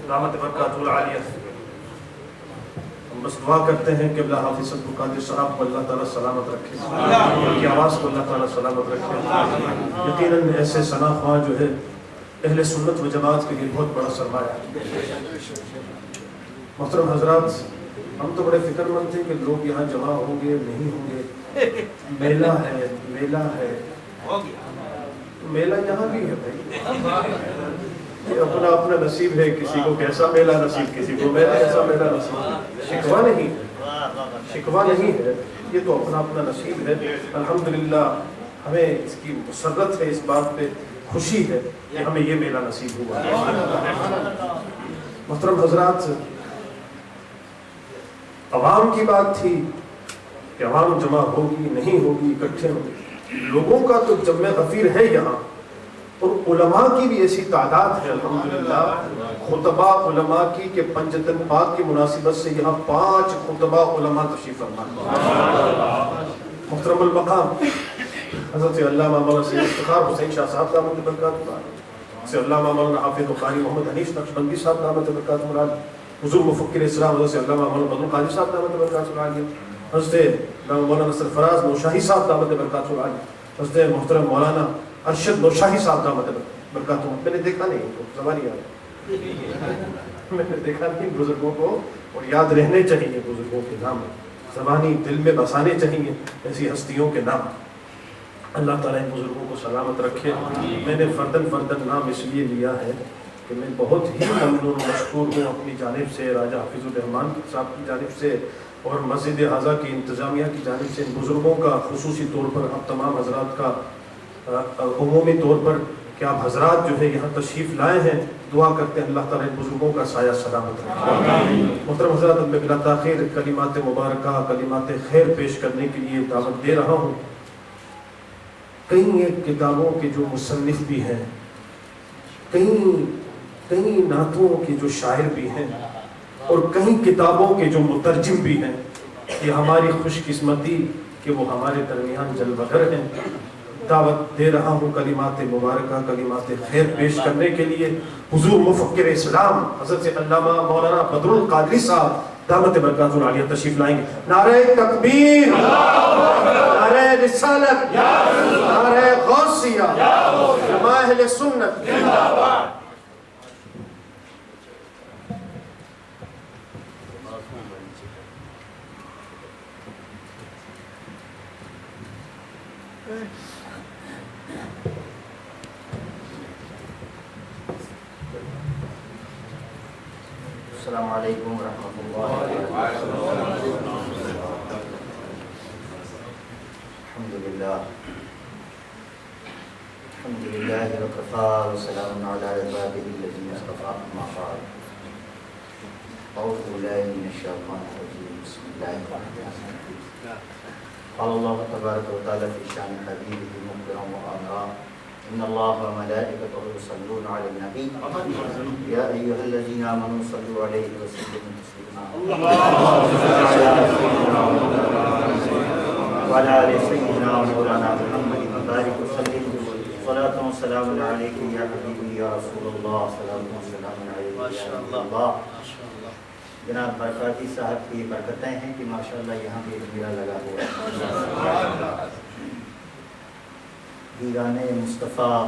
دامت برکاتہ العالیہ. ہم بس دعا کرتے ہیں کہ اللہ حافظ عبد القادر صاحب کو اللہ تعالیٰ سلامت رکھے, ان کی آواز کو اللہ تعالیٰ سلامت رکھے. یقیناً ایسے ثنا خواں جو ہے اہل سنت و جماعت کے لیے بہت بڑا سرمایہ ہے. محترم حضرات, ہم تو بڑے فکر مند تھے کہ لوگ یہاں جمع ہوں گے نہیں ہوں گے. میلہ ہے, میلہ ہے, میلہ یہاں بھی ہے بھائی. یہ اپنا اپنا نصیب ہے, کسی کو کیسا میلہ نصیب, کسی کو میلہ ایسا میلہ نصیب. شکوہ نہیں, شکوہ نہیں ہے, یہ تو اپنا اپنا نصیب ہے. الحمدللہ ہمیں اس کی مسرت ہے, اس بات پہ خوشی ہے کہ ہمیں یہ میلہ نصیب ہوا. محترم حضرات, عوام کی بات تھی کہ عوام جمع ہوگی نہیں ہوگی, اکٹھے ہوں گے. لوگوں کا تو جمع غفیر ہے یہاں, اور علماء کی بھی ایسی تعداد ہے الحمدللہ. خطبہ علماء کی کہ پنجتن پاک کی مناسبت سے یہاں 5 خطبہ علماء تشریف فرما. محترم المقام حضرت علامہ مولانا سید افتخار حسین شاہ صاحب دامت برکاتہ, سے علامہ مولانا حافظ قاری محمد حنیف نقشبندی صاحب دامت برکاتہ, حضور مفکر اسلام حضرت علامہ مولانا بدر القادری صاحب دامت برکاتہ, حضرت مولانا نصر فراز نوشاہی صاحب دامت برکاتہ, حضرت محترم مولانا ارشد نوشاہی صاحب دامت برکاتہ. میں نے دیکھا نہیں, زبانی یاد میں نے دیکھا نہیں بزرگوں کو, اور یاد رہنے چاہیے بزرگوں کے نام, زبانی دل میں بسانے چاہیے ایسی ہستیوں کے نام. اللہ تعالیٰ ان بزرگوں کو سلامت رکھے. میں نے فردن فردن نام اس لیے لیا ہے کہ میں بہت ہی ممنون مشکور ہوں اپنی جانب سے, راجہ حافظ الرحمان صاحب کی جانب سے, اور مسجد اعظہ کی انتظامیہ کی جانب سے, ان بزرگوں کا خصوصی طور پر آپ تمام حضرات کا عمومی طور پر کہ آپ حضرات جو ہے یہاں تشریف لائے ہیں. دعا کرتے ہیں اللہ تعالیٰ ان بزرگوں کا سایہ سلامت رکھے. محترم حضرات, میں بلا تاخیر کلمات مبارکہ, کلمات خیر پیش کرنے کے لیے دعوت دے رہا ہوں. کئی ایک کتابوں کے جو مصنف بھی ہیں, کئی نعتوں کے جو شاعر بھی ہیں, اور کئی کتابوں کے جو مترجم بھی ہیں. یہ ہماری خوش قسمتی کہ وہ ہمارے درمیان جلوگر ہیں. دعوت دے رہا ہوں کلمات مبارکہ, کلمات خیر پیش کرنے کے لیے. حضور مفکر اسلام حضرت علامہ مولانا بدر القادری صاحب دامت برکاتہ العالیہ تشریف لائیں گے. نعرہ تکبیر, نعرہ رسالت, نعرہ غوثیہ, جماع اہل سنت. السلام علیکم ورحمۃ اللہ وبرکاتہ. الحمدللہ وکفی وسلام علی عبادہ الذین اصطفی. اما بعد, اعوذ باللہ من الشیطان الرجیم. بسم اللہ الرحمن الرحیم. قال اللہ تبارک و تعالی فی شان حبیبہ مخبرا و آمرا, ان اللہ و ملائکتہ یصلون علی النبی یا ایھا الذین آمنوا صلوا علیہ وسلموا تسلیما. وعلی آل سیدنا مولانا محمد وبارک وسلم. صلاۃ و سلام علیک یا حبیبی یا رسول اللہ. صلاۃ و سلام علیک یا رسول اللہ. جناب برکاتی صاحب کی برکتیں ہیں کہ ماشاءاللہ یہاں بھی میلہ لگا ہوا ہے. دیوان مصطفیٰ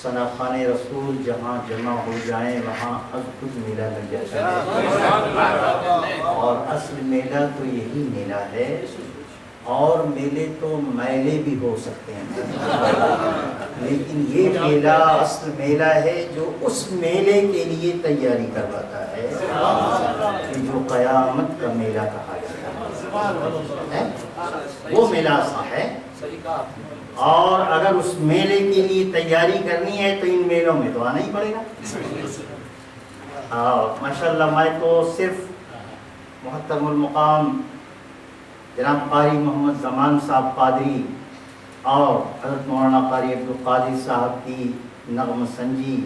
ثنا خوان رسول جہاں جمع ہو جائیں وہاں از خود میلہ لگ جاتا ہے. اور اصل میلہ تو یہی میلہ ہے, اور میلے تو میلے بھی ہو سکتے ہیں, لیکن یہ میلہ اصل میلہ ہے جو اس میلے کے لیے تیاری کرواتا ہے کہ جو قیامت کا میلہ کہا جاتا ہے. وہ میلہ اصل ہے. اور اگر اس میلے کے لیے تیاری کرنی ہے تو ان میلوں میں تو آنا ہی پڑے گا. ماشاءاللہ میں تو صرف محترم المقام جناب قاری محمد زمان صاحب قادری اور حضرت مولانا قاری عبد القادر صاحب کی نغمہ سنجی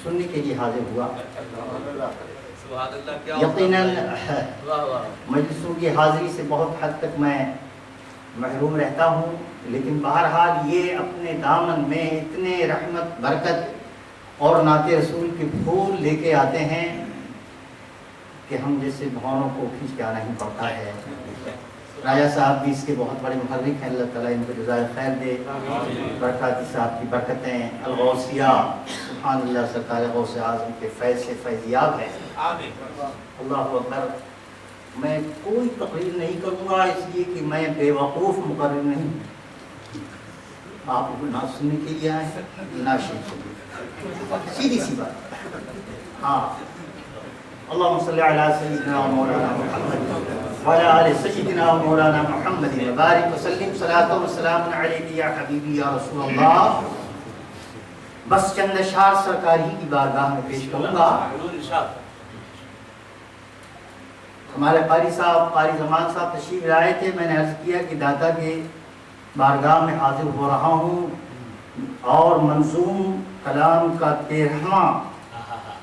سننے کے لیے حاضر ہوا. یقیناً مجلسوں کی حاضری سے بہت حد تک میں محروم رہتا ہوں، لیکن بہرحال یہ اپنے دامن میں اتنے رحمت برکت اور نعت رسول کے پھول لے کے آتے ہیں کہ ہم جیسے بھونوں کو کھینچ کے آنا ہی پڑتا ہے۔ راجہ صاحب بھی اس کے بہت بڑے محرک ہیں، اللہ تعالیٰ ان کو جزائے خیر دے۔ برکاتی صاحب کی برکتیں الغوثیہ، سبحان اللہ، سرکار غوث اعظم کے فیض سے فیضیاب ہے۔ اللہ اکبر۔ میں کوئی تقریر نہیں کروں گا اس لیے کہ میں بے وقوف مقرر نہیں، آپ کو نہ سننے کے لیے آئے ہیں نہ شیخ، سیدھی سی بات۔ ہاں، اللہم صلی علی سیدنا و مولانا محمد وعلی آل سیدنا و مولانا محمد وبارک وسلم، صلاۃ و سلام علیک یا حبیبی یا رسول اللہ۔ بس چند اشعار سرکار ہی کی بارگاہ میں پیش کروں گا۔ ہمارے قاری صاحب، قاری زمان صاحب تشریف لائے تھے، میں نے عرض کیا کہ دادا کے بارگاہ میں حاضر ہو رہا ہوں اور منظوم کلام کا 13واں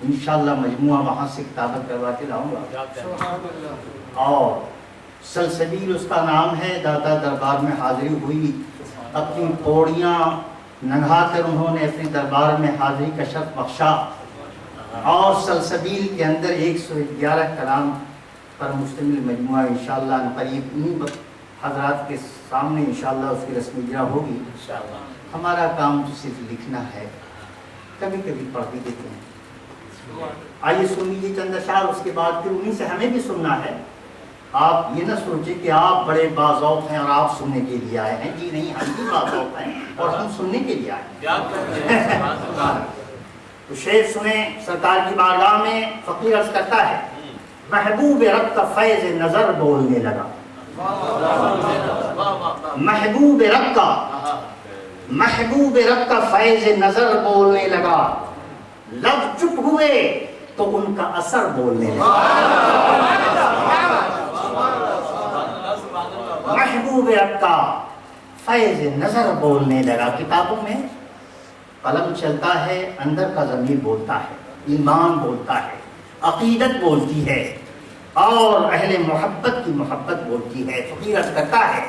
انشاءاللہ مجموعہ وہاں سے کتابت کروا کے لاؤں گا، اور سلسبیل اس کا نام ہے۔ دادا دربار میں حاضری ہوئی، اپنی پوڑیاں ننگا کر انہوں نے اپنے دربار میں حاضری کا شرف بخشا، اور سلسبیل کے اندر 111 کلام پر مشتمل مجموعہ انشاءاللہ قریب انہیں حضرات کے سامنے انشاءاللہ اس کی رسم اجرا ہوگی۔ ہمارا کام تو صرف لکھنا ہے، کبھی کبھی پڑھ بھی دیتے ہیں۔ آئیے سن لیجیے چند اشعار، اس کے بعد پھر انہیں سے ہمیں بھی سننا ہے۔ آپ یہ نہ سوچیں کہ آپ بڑے باذوق ہیں اور آپ سننے کے لیے آئے ہیں، جی نہیں، ہم بھی باذوق ہیں اور ہم سننے کے لیے آئے ہیں۔ تو شعر سنیں سرکار کی بارگاہ میں۔ فقیر عرض کرتا ہے، محبوب رب کا فیض نظر بولنے لگا، محبوب رب کا فیض نظر بولنے لگا، لب چپ ہوئے تو ان کا اثر بولنے لگا۔ محبوب رب کا فیض نظر بولنے لگا۔ کتابوں میں قلم چلتا ہے، اندر کا ضمیر بولتا ہے، ایمان بولتا ہے، عقیدت بولتی ہے، اور اہل محبت کی محبت بولتی ہے۔ فقیر عرض کرتا ہے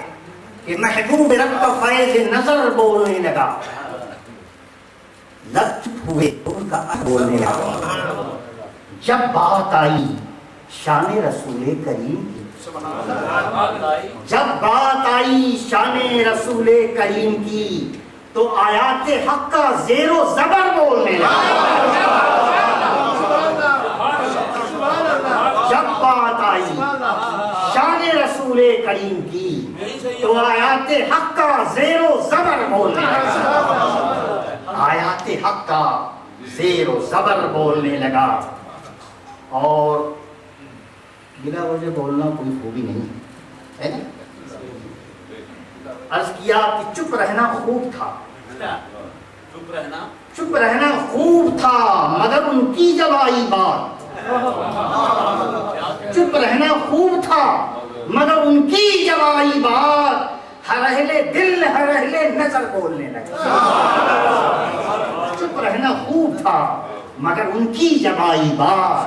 کہ محبوب رب کا فیض نظر بولنے لگا، لب چپ ہوئے تو ان کا اثر بولنے لگا۔ جب بات آئی شان رسول کریم کی، جب بات آئی شان رسول کریم کی، تو آیات حق کا زیر و زبر بولنے لگا۔ جب بات آئی شان رسول کریم کی، تو آیات حق کا زیر و زبر بولنے لگا، آیات حق کا زیر و زبر بولنے لگا۔ اور بلا وجہ بولنا کوئی خوبی نہیں ہے نا۔ عرض کیا کہ چپ رہنا خوب تھا، چپ رہنا خوب تھا، مگر ان کی جب آئی بات، چپ رہنا خوب تھا مگر ان کی جب آئی بات، ہر اہل دل ہر اہل نظر بولنے لگا۔ چپ رہنا خوب تھا مگر ان کی جب آئی بات،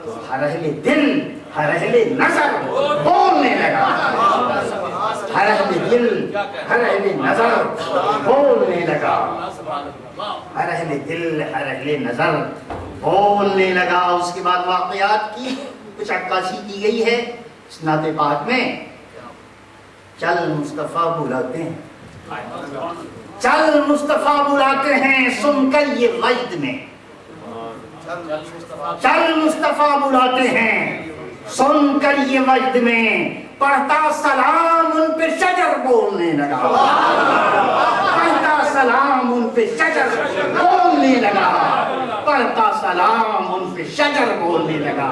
تو ہر اہل دل ہر اہل نظر بولنے لگا، ہر اہل دل ہر اہل نظر بولنے لگا، ہر اہل دل ہر اہل نظر بولنے لگا۔ اس کے بعد واقعات کی کچھ عکاسی کی گئی ہے اس نعت پاک میں۔ چل مصطفیٰ بلاتے ہیں، چل مصطفیٰ بلاتے ہیں، سن کر یہ وجد میں، چل مصطفیٰ بلاتے ہیں، سن کر یہ وجد میں، پڑھتا سلام ان پہ شجر بولنے لگا، پڑھتا سلام ان پہ شجر بولنے لگا، پڑھتا سلام ان پہ شجر بولنے لگا،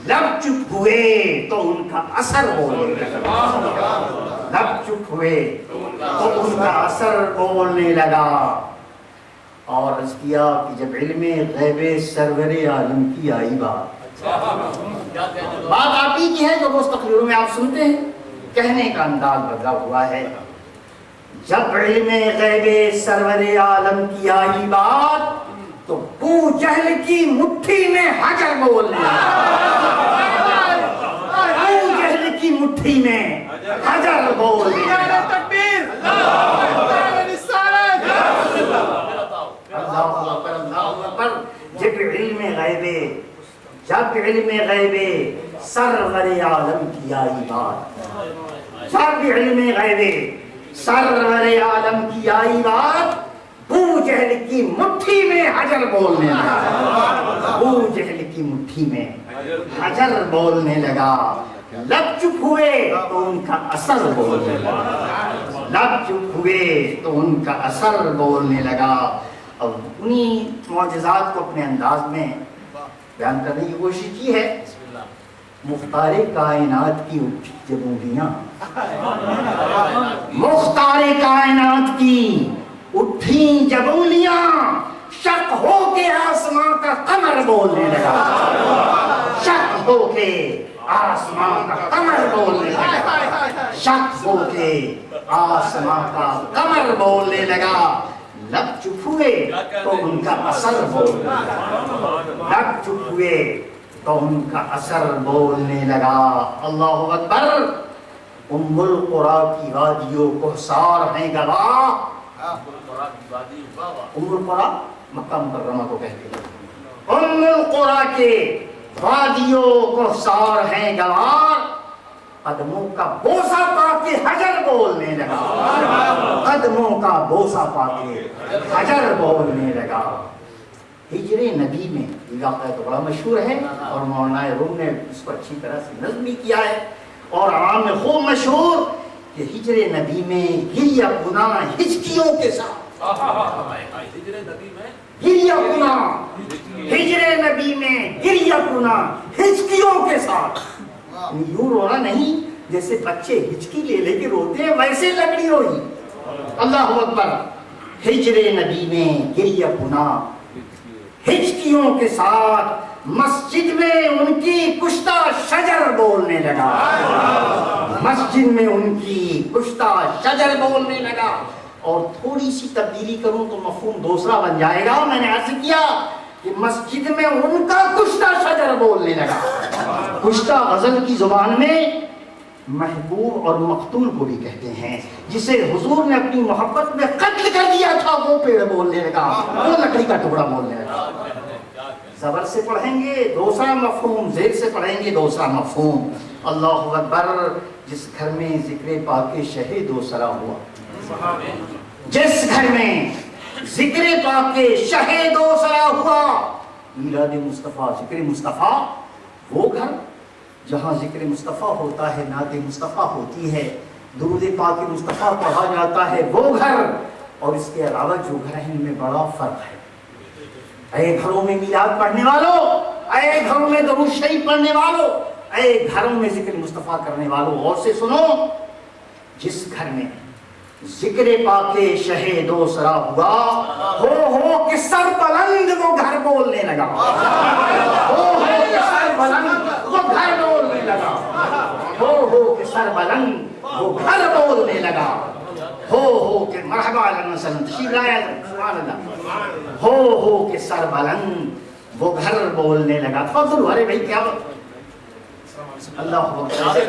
لب چپ ہوئے تو ان کا اثر بولنے لگا، لب چپ ہوئے تو ان کا اثر بولنے لگا۔ اور عرض کیا کہ جب علم غیب سرور عالم کی آئی بات آپ ہی کی ہے جو روز تقریروں میں آپ سنتے ہیں، کہنے کا انداز بدلا ہوا ہے۔ جب علم غیب سرور عالم کی آئی بات، تو ابو جہل کی مٹھی میں حجر بولنے لگا، ابو جہل کی مٹھی میں حجر بولنے لگا۔ اللہ علم غیب جب علم غیب سرور عالم کی آئی بات، جب علم غیب سرور عالم کی آئی بات، ابو جہل کی مٹھی میں حجر بولنے لگا، ابو جہل کی مٹھی میں حجر بولنے لگا، لب چپ ہوئے تو ان کا اثر بولنے لگا، لب چپ ہوئے تو ان کا اثر بولنے لگا۔ اور انہی معجزات کو اپنے انداز میں بیان کرنے کی کوشش کی ہے۔ مختار کائنات کی اٹھی جب انگلیاں، مختار کائنات کی اٹھی جب انگلیاں، شک ہو کے آسمان کا قمر بولنے لگا، شک ہو کے آسمان کا قمر بولنے لگا، شک ہو کے آسمان کا قمر بولنے لگا، لب چپ ہوئے تو ان کا اثر بولنے لگا، لب چپ ہوئے تو ان کا اثر بولنے لگا۔ اللہ اکبر۔ ام القریٰ کی وادیوں کوثار ہیں گواہ، ام القریٰ مکہ مکرمہ کو کہتے ہیں، ام القریٰ کے وادیوں کوثار ہیں گوار، قدموں کا بوسہ پا کے حجر بولنے لگا، قدموں کا بوسہ پا کے حجر بولنے لگا۔ ہجر نبی میں یہ واقعہ تو بڑا مشہور ہے اور مولانا روم نے اس کو اچھی طرح سے نظم بھی کیا ہے اور عوام میں خوب مشہور کہ ہجر نبی میں گریہ کناں ہچکیوں کے ساتھ، گریہ کناں ہجر نبی میں گریہ کناں ہچکیوں کے ساتھ، یوں رونا نہیں جیسے بچے ہچکی لے لے کے روتے ہیں ویسے لگڑی روئی۔ اللہ اکبر۔ ہجر نبی میں گریہ کناں ہچکیوں کے ساتھ، مسجد میں ان کی کشتہ شجر بولنے لگا، مسجد میں ان کی کشتہ شجر بولنے لگا۔ اور تھوڑی سی تبدیلی کروں تو مفہوم دوسرا بن جائے گا۔ میں نے عرض کیا کہ مسجد میں ان کا کشتہ شجر بولنے لگا۔ کشتہ غزل کی زبان میں محبوب اور مقتول کو بھی کہتے ہیں، جسے حضور نے اپنی محبت میں قتل کر دیا تھا وہ پیڑ بولنے لگا، وہ لکڑی کا ٹکڑا بولنے لگا۔ زبر سے پڑھیں گے دوسرا مفہوم، زیر سے پڑھیں گے دوسرا مفہوم۔ اللہ اکبر۔ جس گھر میں ذکر پاک شہید و سرا ہوا، جس گھر میں ذکر پاک شہید و سرا ہوا، میلاد مصطفیٰ ذکر مصطفیٰ، وہ گھر جہاں ذکر مصطفیٰ ہوتا ہے، نعت مصطفیٰ ہوتی ہے، درود پاک مصطفیٰ پڑھا جاتا ہے، وہ گھر اور اس کے علاوہ جو گھر ہیں ان میں بڑا فرق ہے۔ اے گھروں میں میلاد پڑھنے والوں، اے گھروں میں درود شریف پڑھنے والوں، اے گھروں میں ذکر مصطفیٰ کرنے والوں، غور سے سنو۔ جس گھر میں ذکر پاک شہید و سرا ہوا، ہو کہ سر بلند وہ گھر بولنے لگا، ہو کہ سر بلند وہ گھر بولنے لگا، ہو کہ سر بلند وہ گھر بولنے لگا، ہو کہ مرحبا علیہ وسلم تشریف لائے، سبحان اللہ، ہو کہ سر بلند وہ گھر بولنے لگا۔ فضل ارے بھائی کیا اللہ اکبر،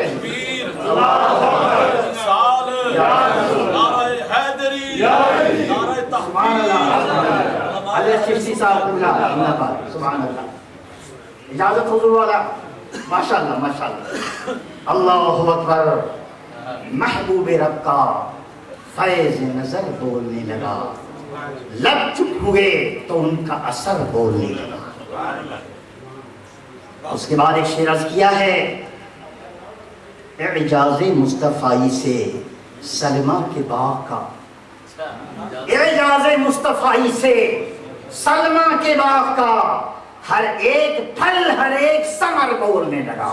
سبحان اللہ، علیہ شفسی صاحب اللہ، سبحان اللہ، اجازت حضور والا، ماشاءاللہ ماشاءاللہ۔ اللہ اکبر۔ محبوب رب کا فیض نظر بولنے لگا، لب چپ ہوئے تو ان کا اثر بولنے لگا۔ اس کے بعد ایک شعر عرض کیا ہے، اعجاز مصطفی سے سلمہ کے باغ کا، اعجاز مصطفی سے سلمہ کے باغ کا، ہر ایک پھل ہر ایک ثمر بولنے لگا،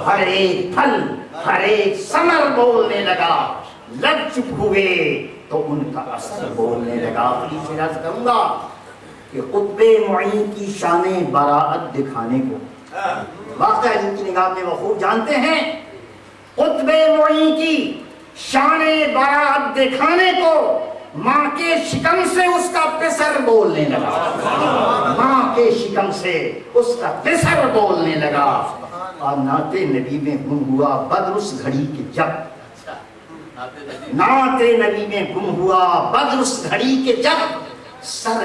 ہر ایک پھل ہر ایک ثمر بولنے لگا، لب چپ ہوئے تو ان کا اثر بولنے لگا۔ پھر عرض کروں گا کہ قطب معین کی شان براعت دکھانے کو، واقعہ جن کی نگاہ میں وہ خوب جانتے ہیں، قطب معین کی شان براعت دکھانے کو ماں کے شکم سے اس کا پسر بولنے لگا، ماں کے شکم سے اس کا پسر بولنے لگا۔ اور نعت نبی میں گم ہوا بدر اس گھڑی کے جب، نعت نبی میں گم ہوا بدر اس گھڑی کے جب، سر